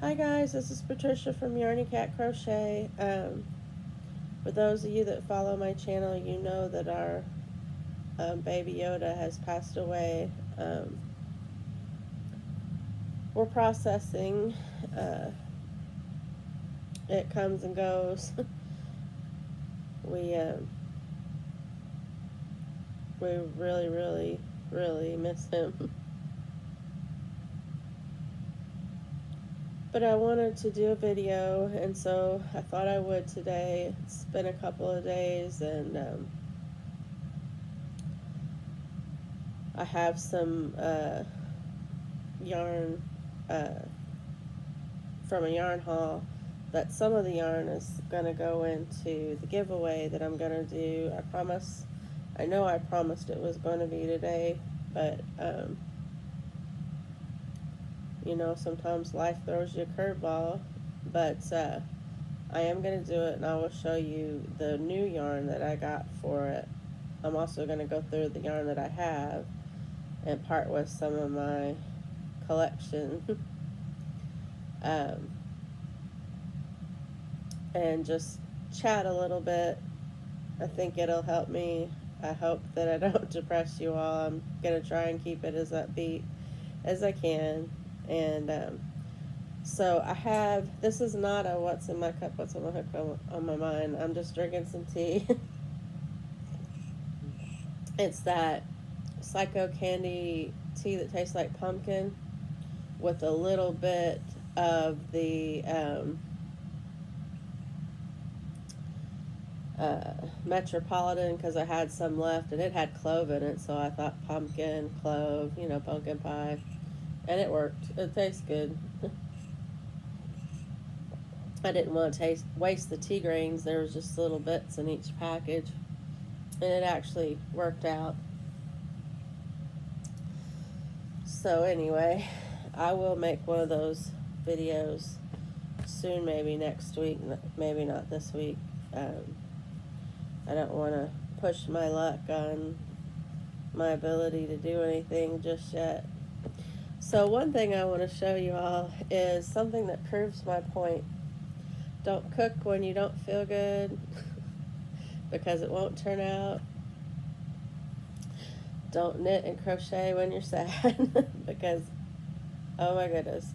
Hi guys, this is Patricia from Yarny Cat Crochet. For those of you that follow my channel, you know that our baby Yoda has passed away. We're processing. Uh, it comes and goes. we we really miss him. But I wanted to do a video, and so I thought I would today. It's been a couple of days, and I have some yarn from a yarn haul that some of the yarn is going to go into the giveaway that I'm going to do. I know I promised it was going to be today, but sometimes life throws you a curveball. But I am going to do it, and I will show you the new yarn that I got for it. I'm also going to go through the yarn that I have and part with some of my collection. And just chat a little bit. I think it'll help me. I hope that I don't depress you all. I'm going to try and keep it as upbeat as I can. And so this is not a what's in my cup, what's on my hook, on my mind. I'm just drinking some tea. It's that Psycho Candy tea that tastes like pumpkin with a little bit of the Metropolitan, because I had some left and it had clove in it, so I thought pumpkin, clove, pumpkin pie, and it worked. It tastes good. I didn't want to waste the tea grains. There was just little bits in each package, and it actually worked out. So anyway, I will make one of those videos soon, maybe next week, maybe not this week. I don't want to push my luck on my ability to do anything just yet. So one thing I want to show you all is something that proves my point. Don't cook when you don't feel good because it won't turn out. Don't knit and crochet when you're sad because, oh my goodness.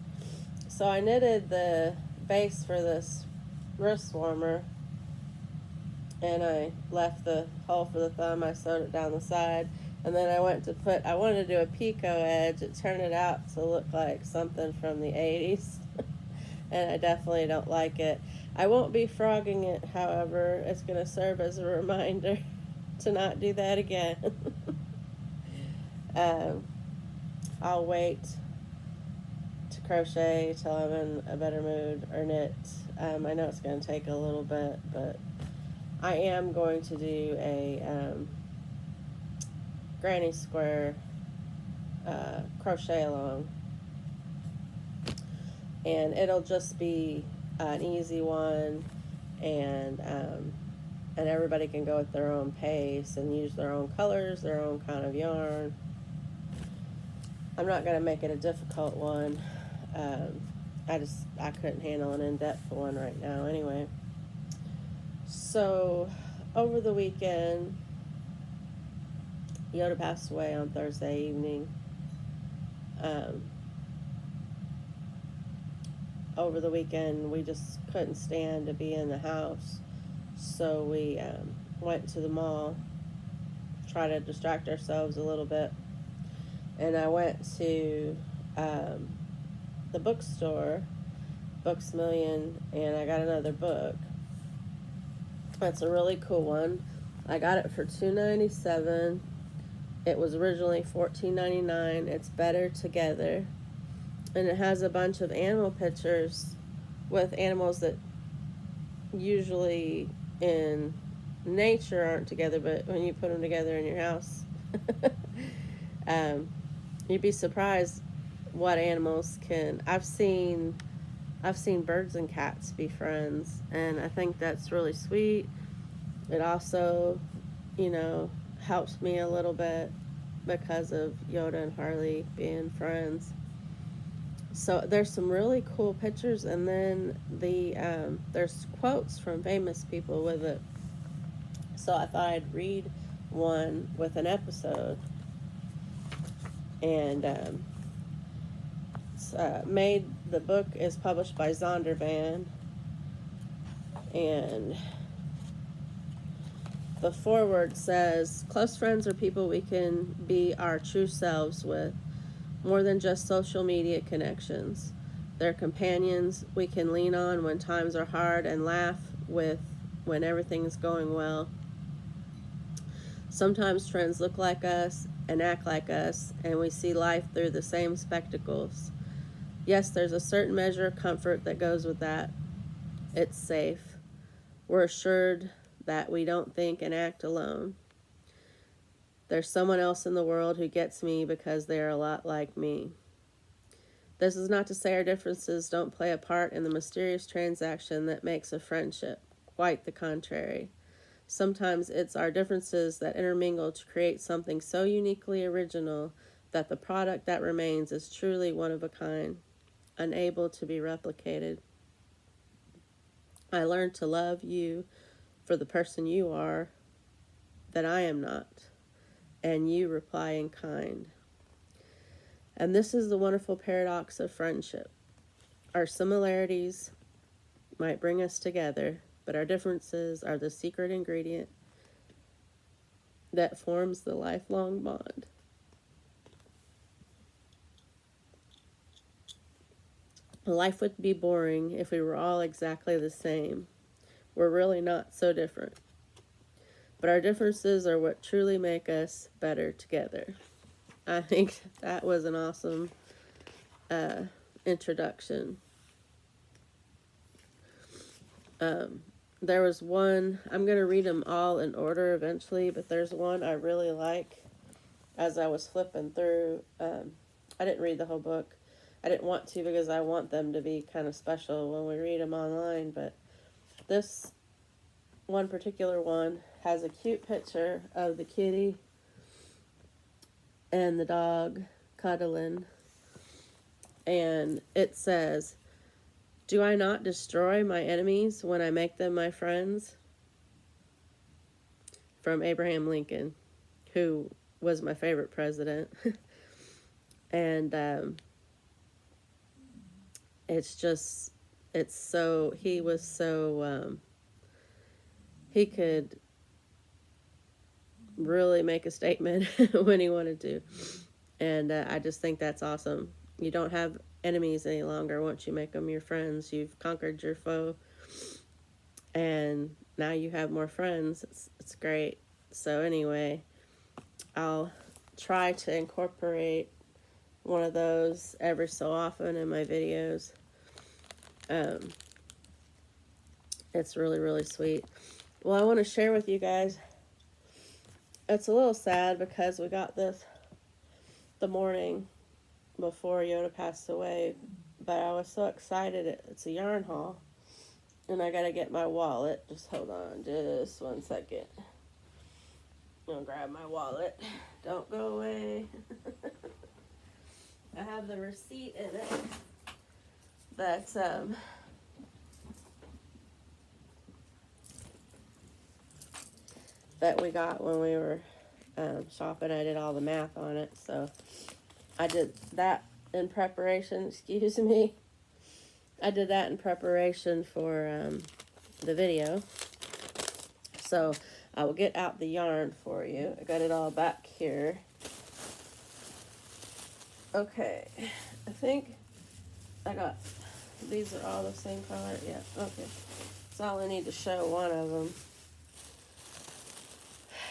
So I knitted the base for this wrist warmer, and I left the hole for the thumb. I sewed it down the side, and then I wanted to do a picot edge. It turned it out to look like something from the 80s, and I definitely don't like it. I won't be frogging it, however. It's going to serve as a reminder to not do that again. I'll wait to crochet till I'm in a better mood or knit. I know it's going to take a little bit, but I am going to do a granny square crochet along, and it'll just be an easy one, and everybody can go at their own pace and use their own colors, their own kind of yarn. I'm not going to make it a difficult one. I couldn't handle an in-depth one right now anyway. So over the weekend, Yoda passed away on Thursday evening. Over the weekend, we just couldn't stand to be in the house, so we went to the mall, try to distract ourselves a little bit, and I went to the bookstore, Books A Million, and I got another book. That's a really cool one. I got it for $2.97. It was originally $14.99. It's Better Together, and it has a bunch of animal pictures with animals that usually in nature aren't together, but when you put them together in your house, you'd be surprised what animals can. I've seen birds and cats be friends, and I think that's really sweet. It also, helps me a little bit because of Yoda and Harley being friends. So there's some really cool pictures, and then there's quotes from famous people with it. So I thought I'd read one with an episode, and made the book is published by Zondervan, and the foreword says, "Close friends are people we can be our true selves with, more than just social media connections. They're companions we can lean on when times are hard and laugh with when everything's going well. Sometimes friends look like us and act like us, and we see life through the same spectacles. Yes, there's a certain measure of comfort that goes with that. It's safe. We're assured that we don't think and act alone. There's someone else in the world who gets me because they're a lot like me. This is not to say our differences don't play a part in the mysterious transaction that makes a friendship. Quite the contrary. Sometimes it's our differences that intermingle to create something so uniquely original that the product that remains is truly one of a kind, unable to be replicated. I learned to love you for the person you are, that I am not, and you reply in kind. And this is the wonderful paradox of friendship. Our similarities might bring us together, but our differences are the secret ingredient that forms the lifelong bond. Life would be boring if we were all exactly the same. We're really not so different. But our differences are what truly make us better together." I think that was an awesome introduction. There was one, I'm going to read them all in order eventually, but there's one I really like as I was flipping through. I didn't read the whole book. I didn't want to because I want them to be kind of special when we read them online, but this one particular one has a cute picture of the kitty and the dog cuddling, and it says, "Do I not destroy my enemies when I make them my friends?" From Abraham Lincoln, who was my favorite president. And he was so, he could really make a statement when he wanted to. And I just think that's awesome. You don't have enemies any longer once you make them your friends. You've conquered your foe, and now you have more friends. It's great. So anyway, I'll try to incorporate one of those every so often in my videos. It's really, really sweet. Well, I want to share with you guys, it's a little sad because we got this the morning before Yoda passed away, but I was so excited. It's a yarn haul, and I gotta get my wallet. Just hold on just 1 second. I'm gonna grab my wallet. Don't go away. I have the receipt in it. That's that we got when we were shopping. I did all the math on it, so I did that in preparation. Excuse me. I did that in preparation for the video. So I will get out the yarn for you. I got it all back here. Okay, I think I got, these are all the same color. Yeah, okay. That's all I need to show one of them.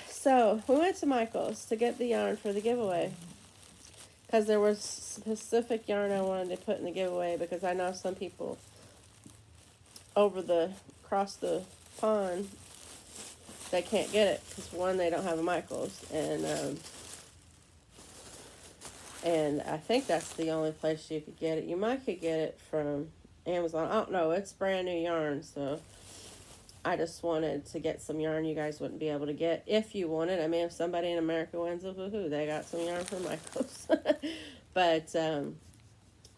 So we went to Michael's to get the yarn for the giveaway, because there was specific yarn I wanted to put in the giveaway, because I know some people across the pond, they can't get it because, one, they don't have a Michael's, and I think that's the only place you could get it. You could get it from Amazon. I don't know. It's brand new yarn, so I just wanted to get some yarn you guys wouldn't be able to get if you wanted. I mean, if somebody in America wins, woohoo, they got some yarn from Michael's. But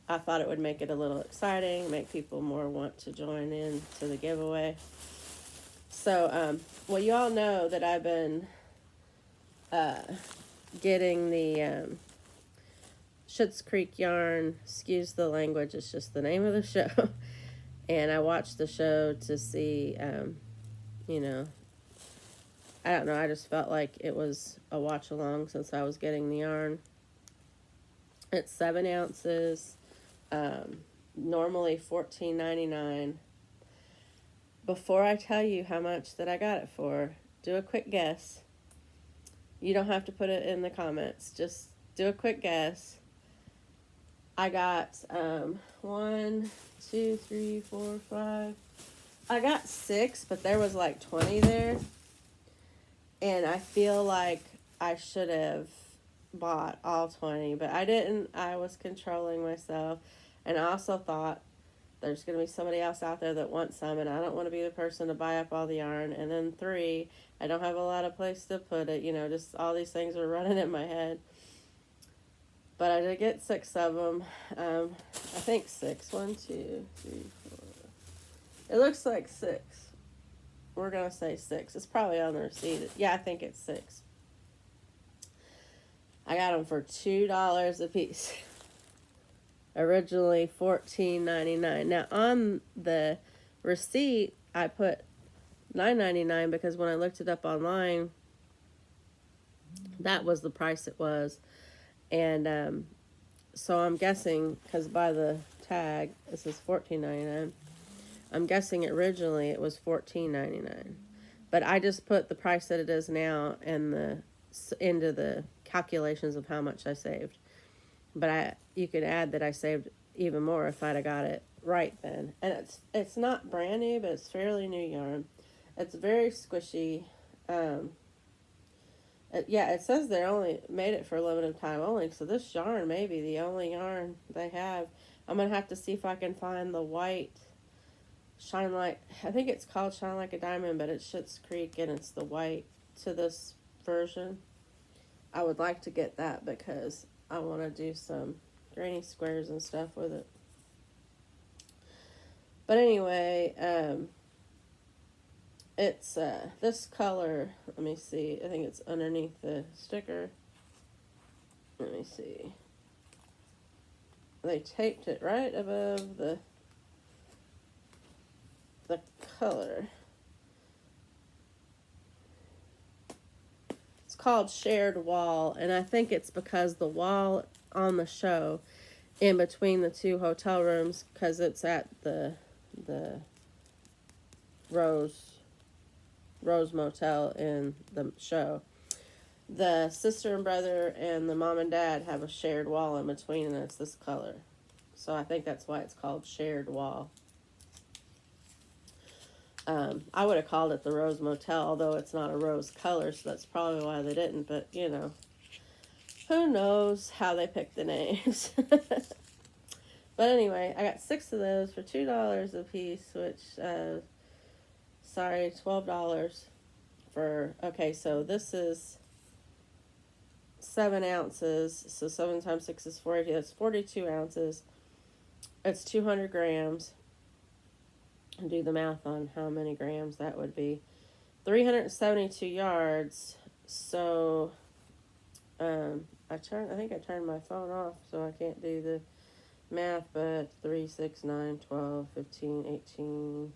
I thought it would make it a little exciting, make people more want to join in to the giveaway. So, well, you all know that I've been getting the Schitt's Creek yarn. Excuse the language, it's just the name of the show. And I watched the show to see, you know, I don't know, I just felt like it was a watch along since I was getting the yarn. It's 7 ounces, normally $14.99. Before I tell you how much that I got it for, do a quick guess. You don't have to put it in the comments, just do a quick guess. I got 1, 2, 3, 4, 5. I got 6, but there was like 20 there. And I feel like I should have bought all 20, but I didn't. I was controlling myself. And I also thought there's going to be somebody else out there that wants some, and I don't want to be the person to buy up all the yarn. And then 3, I don't have a lot of place to put it. You know, just all these things were running in my head. But I did get 6 of them. I think 6. 1, 2, 3, 4. It looks like 6. We're going to say 6. It's probably on the receipt. Yeah, I think it's 6. I got them for $2 a piece. Originally $14.99. Now, on the receipt, I put $9.99 because when I looked it up online, that was the price it was. And so I'm guessing, because by the tag, it says $14.99. I'm guessing originally it was $14.99. But I just put the price that it is now and into the calculations of how much I saved. But you could add that I saved even more if I'd have got it right then. And it's not brand new, but it's fairly new yarn. It's very squishy. It says they only made it for a limited time only, so this yarn may be the only yarn they have. I'm going to have to see if I can find the white Shine Like, I think it's called Shine Like a Diamond, but it's Schitt's Creek, and it's the white to this version. I would like to get that because I want to do some granny squares and stuff with it. But anyway, it's this color. Let me see. I think it's underneath the sticker. Let me see. They taped it right above the color. It's called Shared Wall, and I think it's because the wall on the show in between the 2 hotel rooms, because it's at the Rose Motel in the show. The sister and brother and the mom and dad have a shared wall in between, and it's this color. So I think that's why it's called Shared Wall. I would have called it the Rose Motel, although it's not a rose color, so that's probably why they didn't. But, you know, who knows how they picked the names. But anyway, I got 6 of those for $2 a piece, which, $12 for, okay, so this is 7 ounces, so 7 times 6 is 40, that's 42 ounces. It's 200 grams. Do the math on how many grams that would be. 372 yards. So I think I turned my phone off, so I can't do the math, but 3, 6, 9, 12, 15, 18,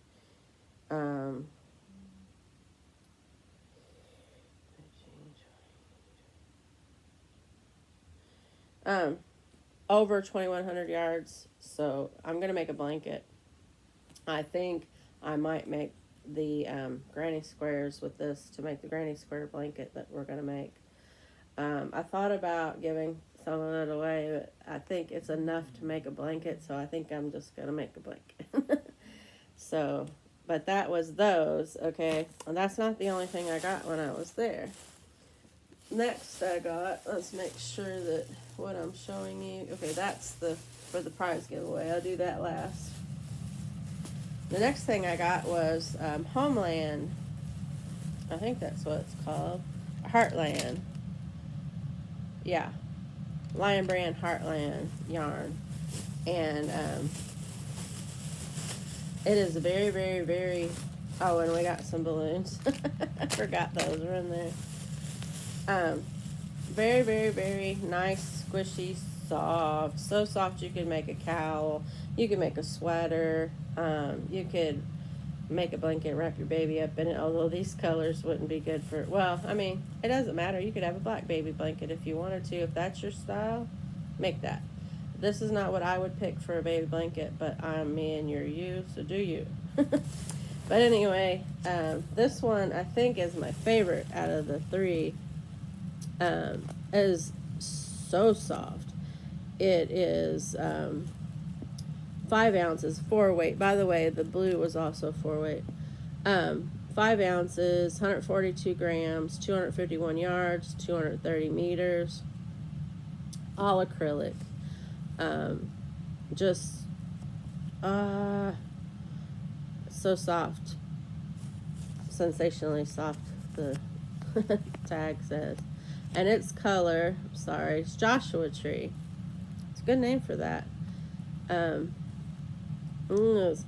over 2,100 yards. So I'm gonna make a blanket. I think I might make the granny squares with this to make the granny square blanket that we're going to make. I thought about giving some of it away, but I think it's enough to make a blanket, so I think I'm just going to make a blanket. So, but that was those, okay? And that's not the only thing I got when I was there. Next I got, let's make sure that what I'm showing you, okay, that's for the prize giveaway. I'll do that last. The next thing I got was Homeland. I think that's what it's called. Heartland. Yeah. Lion Brand Heartland yarn. And it is very, very, very. Oh, and we got some balloons. I forgot those were in there. Very, very, very nice, squishy, soft. So soft you could make a cowl. You could make a sweater. You could make a blanket, wrap your baby up in it. Although these colors wouldn't be good for. Well, I mean, it doesn't matter. You could have a black baby blanket if you wanted to. If that's your style, make that. This is not what I would pick for a baby blanket, but I'm me and you're you, so do you. But anyway, this one I think is my favorite out of the three. Is so soft. It is 5 ounces, 4 weight. By the way, the blue was also 4 weight. 5 ounces, 142 grams, 251 yards, 230 meters, all acrylic. Just so soft, sensationally soft, the tag says. And its color, it's Joshua Tree. It's a good name for that. It's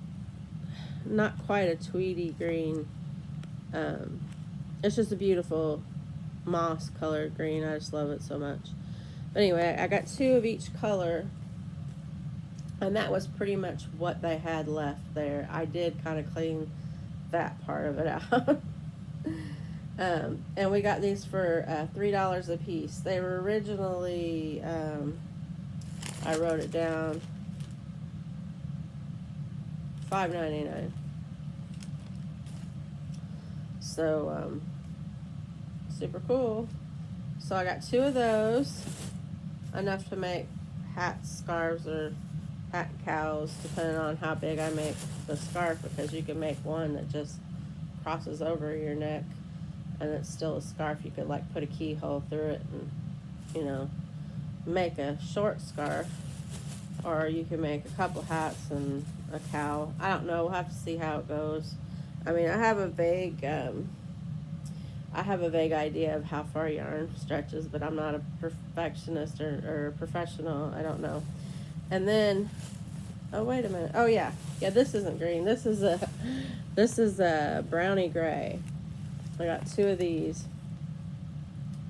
not quite a tweedy green. It's just a beautiful moss colored green. I just love it so much. But anyway, I got 2 of each color, and that was pretty much what they had left there. I did kind of clean that part of it out. And we got these for $3 a piece. They were originally, I wrote it down, $5.99. So super cool. So I got 2 of those, enough to make hats, scarves, or hat cowls, depending on how big I make the scarf, because you can make one that just crosses over your neck and it's still a scarf. You could like put a keyhole through it and, you know, make a short scarf. Or you can make a couple hats and a cowl. I don't know. We'll have to see how it goes. I mean, I have a vague idea of how far yarn stretches, but I'm not a perfectionist or a professional. I don't know. And then, oh wait a minute. Oh yeah, this isn't green. This is a brownie gray. I got 2 of these,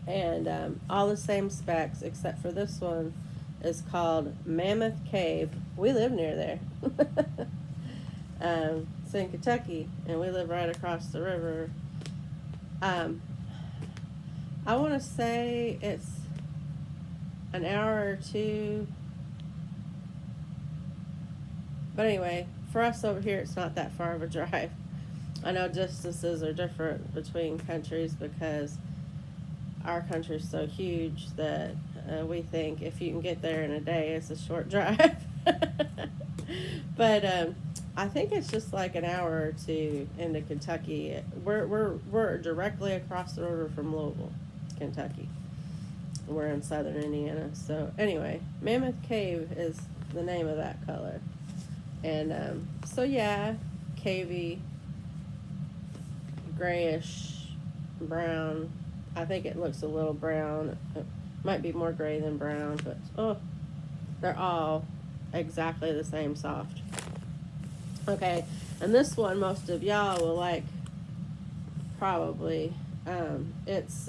and all the same specs, except for this one is called Mammoth Cave. We live near there. It's in Kentucky, and we live right across the river. I want to say it's an hour or 2. But anyway, for us over here, it's not that far of a drive. I know distances are different between countries because our country's so huge that we think if you can get there in a day, it's a short drive. But I think it's just like an hour or 2 into Kentucky. We're directly across the river from Louisville, Kentucky. We're in southern Indiana. So anyway, Mammoth Cave is the name of that color. And so yeah, cavey, grayish brown. I think it looks a little brown. It might be more gray than brown, but they're all exactly the same soft. Okay, and this one most of y'all will like, probably. It's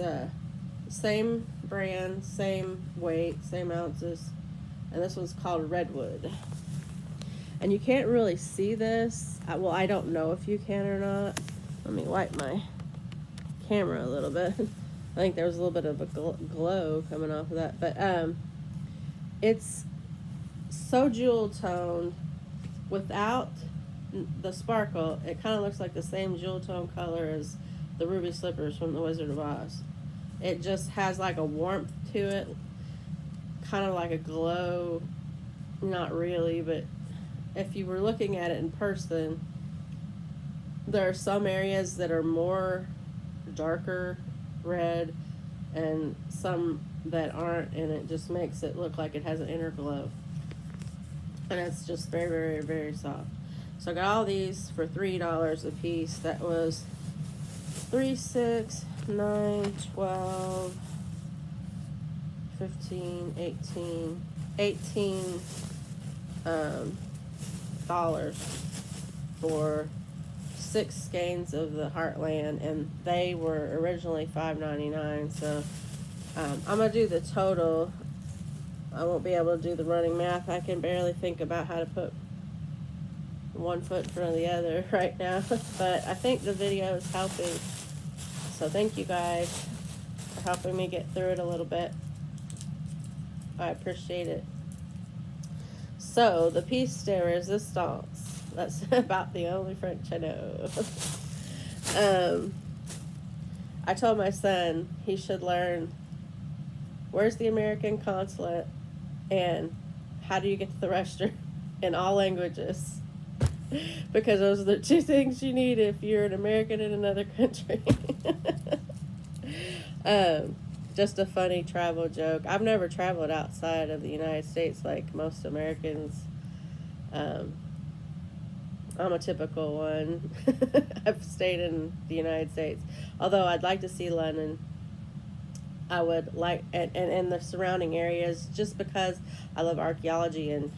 same brand, same weight, same ounces, and this one's called Redwood. And you can't really see this. Well, I don't know if you can or not. Let me wipe my camera a little bit. I think there was a little bit of a glow coming off of that. But it's so jewel toned without the sparkle. It kind of looks like the same jewel tone color as the ruby slippers from the Wizard of Oz. It just has like a warmth to it, kind of like a glow. Not really, but if you were looking at it in person, there are some areas that are more darker red and some that aren't, and it just makes it look like it has an inner glow. And it's just very, very, very soft. So I got all these for $3 a piece. That was 3, 6, 9, 12, 15, 18, dollars for 6 skeins of the Heartland, and they were originally $5.99. So I'm gonna do the total. I won't be able to do the running math. I can barely think about how to put one foot in front of the other right now, but I think the video is helping. So thank you guys for helping me get through it a little bit. I appreciate it. So the piece de resistance, that's about the only French I know. I told my son he should learn where's the American consulate and how do you get to the restroom in all languages, because those are the 2 things you need if you're an American in another country. Just a funny travel joke. I've never traveled outside of the United States like most Americans. I'm a typical one. I've stayed in the United States. Although I'd like to see London. I would like, and the surrounding areas, just because I love archaeology and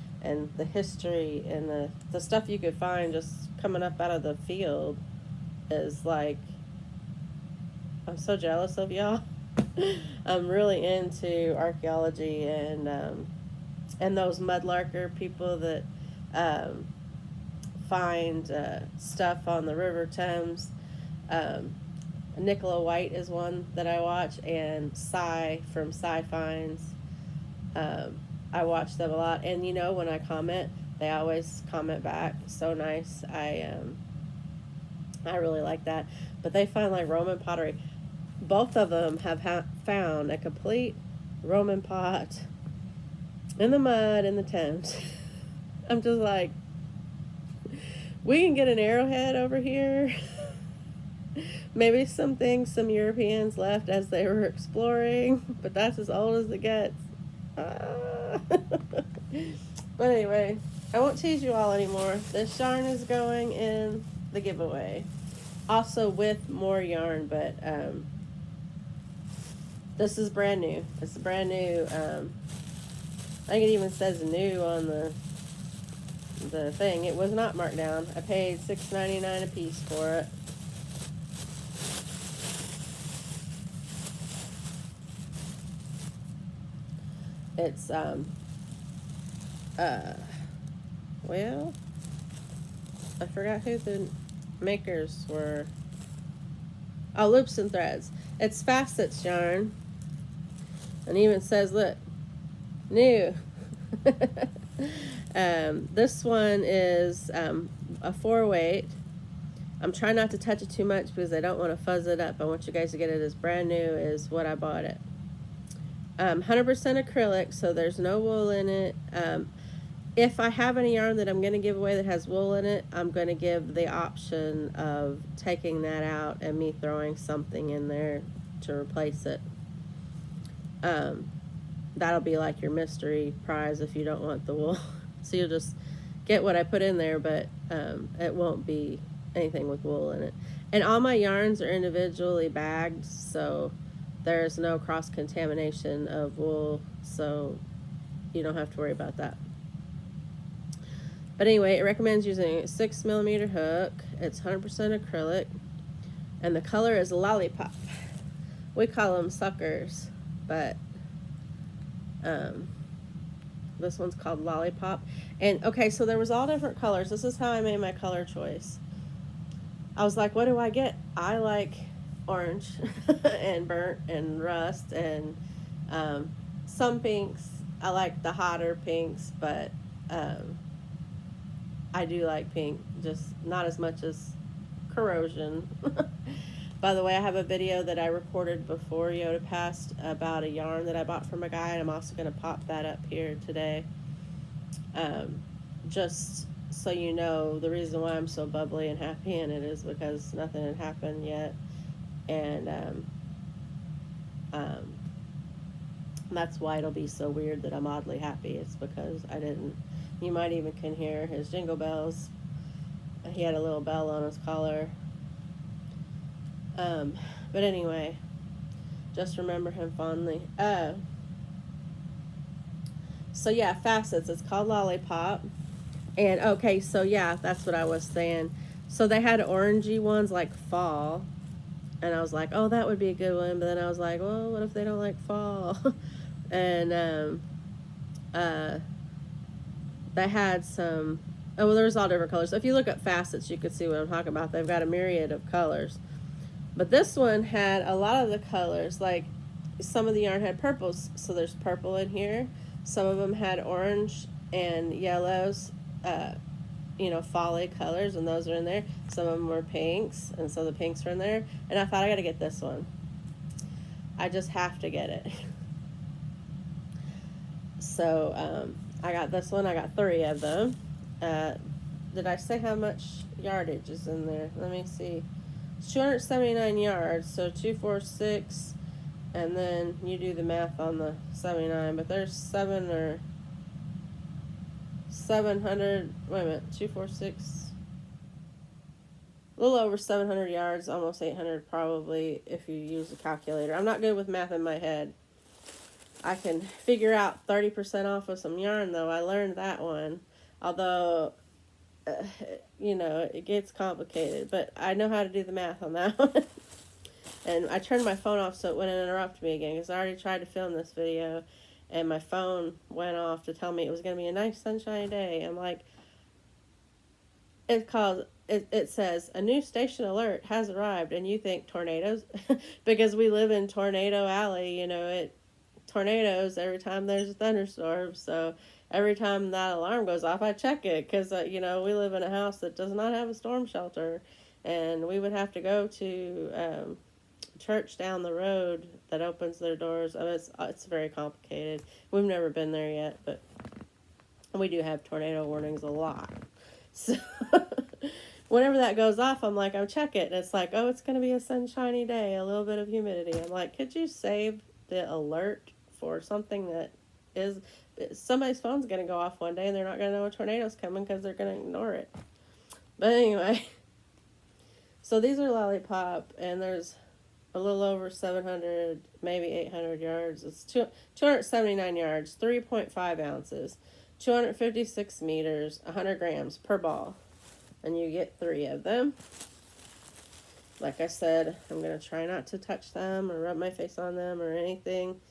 the history and the stuff you could find just coming up out of the field is like, I'm so jealous of y'all. I'm really into archaeology and those mudlarker people that find stuff on the River Thames. Nicola White is one that I watch, and Cy from Cy Finds. I watch them a lot, and you know, when I comment, they always comment back. So nice. I really like that. But they find like Roman pottery. Both of them have found a complete Roman pot in the mud in the Thames. I'm just like, we can get an arrowhead over here. Maybe some things some Europeans left as they were exploring, but that's as old as it gets. But anyway, I won't tease you all anymore. This yarn is going in the giveaway. Also with more yarn, but this is brand new. It's brand new. I think it even says new on the thing. It was not marked down. I paid $6.99 a piece for it. It's well, I forgot who the makers were. Oh, Loops and Threads. It's Facets yarn, and even says, look, new. This one is a 4-weight. I'm trying not to touch it too much because I don't want to fuzz it up. I want you guys to get it as brand new as what I bought it. 100% acrylic, so there's no wool in it. If I have any yarn that I'm going to give away that has wool in it, I'm going to give the option of taking that out and me throwing something in there to replace it. That'll be like your mystery prize if you don't want the wool. So you'll just get what I put in there, but it won't be anything with wool in it. And all my yarns are individually bagged, so there's no cross-contamination of wool, so you don't have to worry about that. But anyway, it recommends using a 6mm hook. It's 100% acrylic, and the color is Lollipop. We call them suckers, but this one's called Lollipop. And okay, so there was all different colors. This is how I made my color choice. I was like, what do I get? I like orange and burnt and rust and some pinks. I like the hotter pinks, but I do like pink, just not as much as corrosion. By the way, I have a video that I recorded before Yoda passed about a yarn that I bought from a guy, and I'm also going to pop that up here today. Just so you know, the reason why I'm so bubbly and happy in it is because nothing had happened yet. And that's why it'll be so weird that I'm oddly happy. It's because I didn't. You might even can hear his jingle bells. He had a little bell on his collar. But anyway, just remember him fondly. So yeah, Facets. It's called Lollipop. And okay, so yeah, that's what I was saying. So they had orangey ones like fall, and I was like, oh, that would be a good one. But then I was like, well, what if they don't like fall? And uh, they had some. Oh, well, there's all different colors. So if you look at facets, you can see what I'm talking about. They've got a myriad of colors. But this one had a lot of the colors. Like some of the yarn had purples, so there's purple in here. Some of them had orange and yellows, folly colors, and those are in there. Some of them were pinks, and so the pinks are in there. And I thought, I gotta get this one. I just have to get it. So I got this one. I got 3 of them. Did I say how much yardage is in there? Let me see. It's 279 yards, so 246, and then you do the math on the 79. But there's 700. Wait a minute, 246. A little over 700 yards, almost 800 probably if you use a calculator. I'm not good with math in my head. I can figure out 30% off of some yarn, though. I learned that one. Although, it gets complicated. But I know how to do the math on that one. And I turned my phone off so it wouldn't interrupt me again, because I already tried to film this video, and my phone went off to tell me it was going to be a nice sunshiny day. I'm like, it says, a new station alert has arrived, and you think tornadoes? Because we live in Tornado Alley, tornadoes every time there's a thunderstorm. So every time that alarm goes off, I check it, because we live in a house that does not have a storm shelter, and we would have to go to church down the road that opens their doors. It's very complicated. We've never been there yet, but we do have tornado warnings a lot. So whenever that goes off, I'm like, I'm check it, and it's like, oh, it's going to be a sunshiny day, a little bit of humidity. I'm like, could you save the alert for something that is, somebody's phone's going to go off one day, and they're not going to know a tornado's coming because they're going to ignore it. But anyway, so these are Lollipop, and there's a little over 700, maybe 800 yards. It's 279 yards, 3.5 ounces, 256 meters, 100 grams per ball. And you get 3 of them. Like I said, I'm going to try not to touch them or rub my face on them or anything.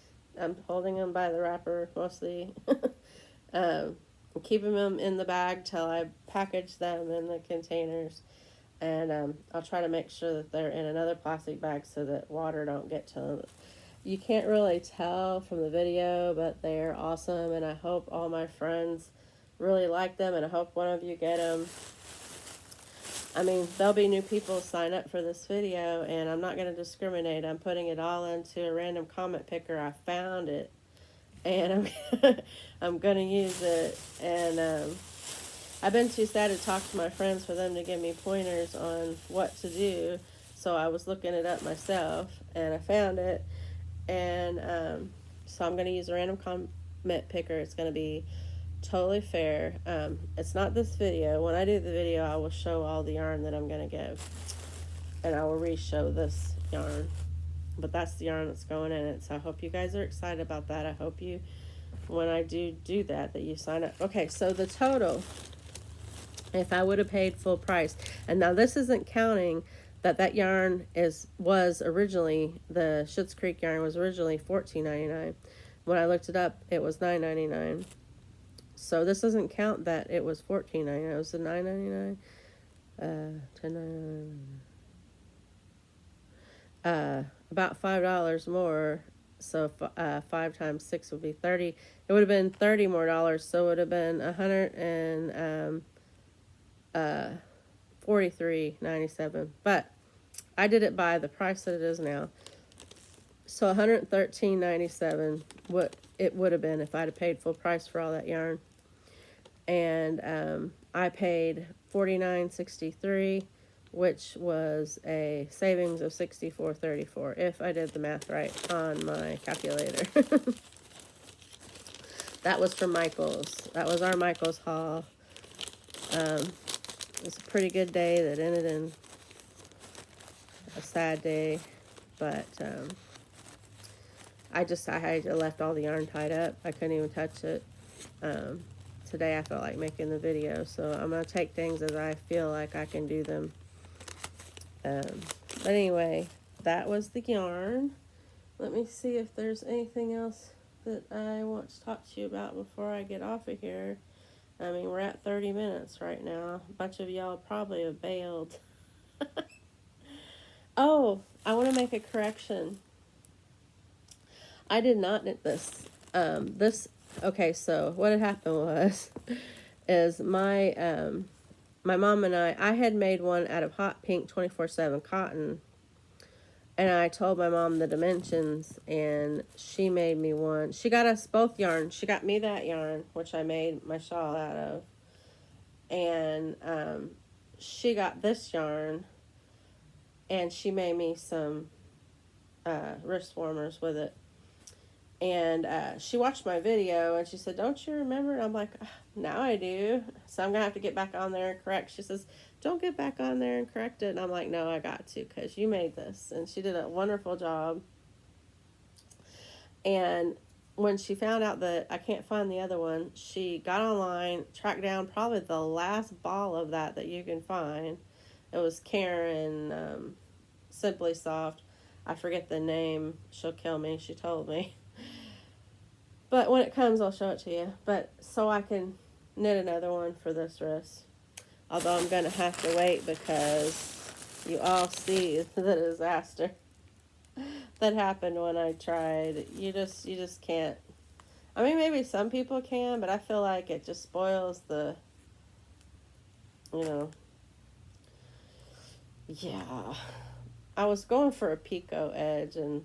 I'm holding them by the wrapper mostly. Keeping them in the bag till I package them in the containers. And I'll try to make sure that they're in another plastic bag so that water don't get to them. You can't really tell from the video, but they're awesome, and I hope all my friends really like them, and I hope one of you get them. I mean, there'll be new people sign up for this video, and I'm not going to discriminate. I'm putting it all into a random comment picker. I found it, and I'm going to use it, and I've been too sad to talk to my friends for them to give me pointers on what to do, so I was looking it up myself, and I found it, and so I'm going to use a random comment picker. It's going to be totally fair. It's not this video. When I do the video, I will show all the yarn that I'm going to give, and I will re-show this yarn, but that's the yarn that's going in it, so I hope you guys are excited about that. I hope you, when I do that you sign up. Okay, so the total, if I would have paid full price, and now this isn't counting that yarn was originally, the Schitt's Creek yarn was originally $14.99. When I looked it up, it was $9.99. So this doesn't count that it was $14.99. It was the $9.99, $10.99. About $5 more. So 5 times 6 would be 30. It would have been $30 more. So it would have been $143.97. But I did it by the price that it is now. So $113.97 what it would have been if I'd have paid full price for all that yarn. And I paid $49.63, which was a savings of $64.34 if I did the math right on my calculator. That was from Michael's. That was our Michael's haul. It was a pretty good day that ended in a sad day, but I had left all the yarn tied up. I couldn't even touch it today I felt like making the video, so I'm going to take things as I feel like I can do them. But anyway, that was the yarn. Let me see if there's anything else that I want to talk to you about before I get off of here. I mean, we're at 30 minutes right now. A bunch of y'all probably have bailed. Oh, I want to make a correction. I did not knit this. Okay, so what had happened was, is my mom and I had made one out of hot pink 24/7 cotton. And I told my mom the dimensions, and she made me one. She got us both yarn. She got me that yarn, which I made my shawl out of. And she got this yarn, and she made me some wrist warmers with it. And she watched my video, and she said, "Don't you remember?" And I'm like, "Now I do." So I'm going to have to get back on there and correct. She says, "Don't get back on there and correct it." And I'm like, "No, I got to, because you made this." And she did a wonderful job. And when she found out that I can't find the other one, she got online, tracked down probably the last ball of that you can find. It was Karen Simply Soft. I forget the name. She'll kill me. She told me. But when it comes, I'll show it to you. But so I can knit another one for this wrist. Although I'm going to have to wait, because you all see the disaster that happened when I tried. You just can't. I mean, maybe some people can, but I feel like it just spoils the, yeah. I was going for a picot edge, and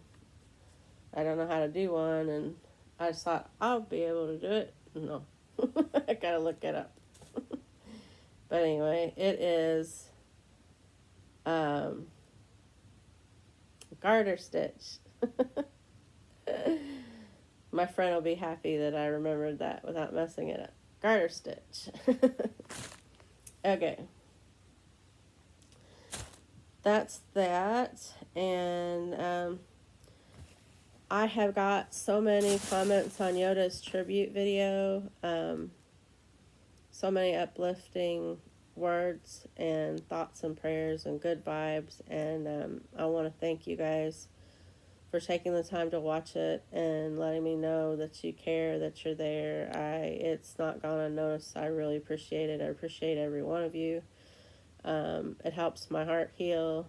I don't know how to do one, and I just thought I'll be able to do it. No, I gotta look it up. But anyway, it is garter stitch. My friend will be happy that I remembered that without messing it up. Garter stitch. Okay. That's that. And I have got so many comments on Yoda's tribute video. So many uplifting words and thoughts and prayers and good vibes. And I want to thank you guys for taking the time to watch it and letting me know that you care, that you're there. It's not gone unnoticed. I really appreciate it. I appreciate every one of you. It helps my heart heal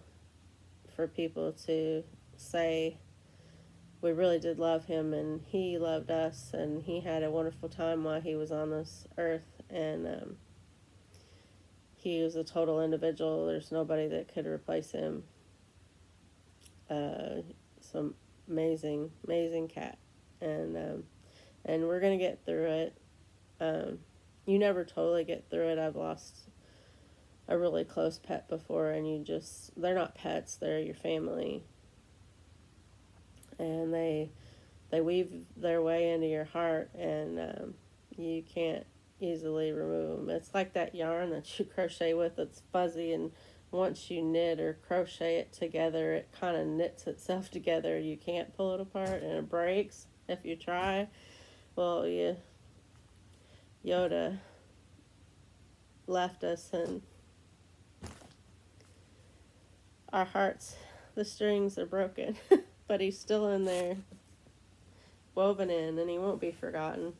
for people to say we really did love him, and he loved us, and he had a wonderful time while he was on this earth, and he was a total individual. There's nobody that could replace him. Some amazing cat, and we're gonna get through it. You never totally get through it. I've lost a really close pet before, and they're not pets, they're your family, and they weave their way into your heart, and you can't easily remove them. It's like that yarn that you crochet with that's fuzzy, and once you knit or crochet it together, it kind of knits itself together. You can't pull it apart, and it breaks if you try. Well, Yoda left us, and our hearts, the strings are broken, but he's still in there, woven in, and he won't be forgotten.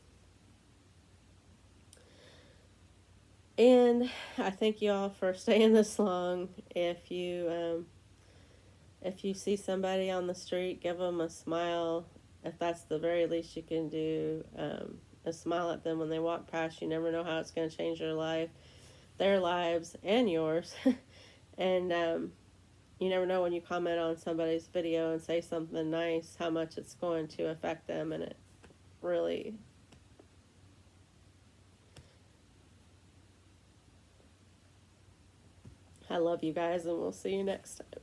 And I thank you all for staying this long. If you see somebody on the street, give them a smile. If that's the very least you can do, a smile at them when they walk past. You never know how it's going to change their life, their lives, and yours. And you never know when you comment on somebody's video and say something nice, how much it's going to affect them, and it really... I love you guys, and we'll see you next time.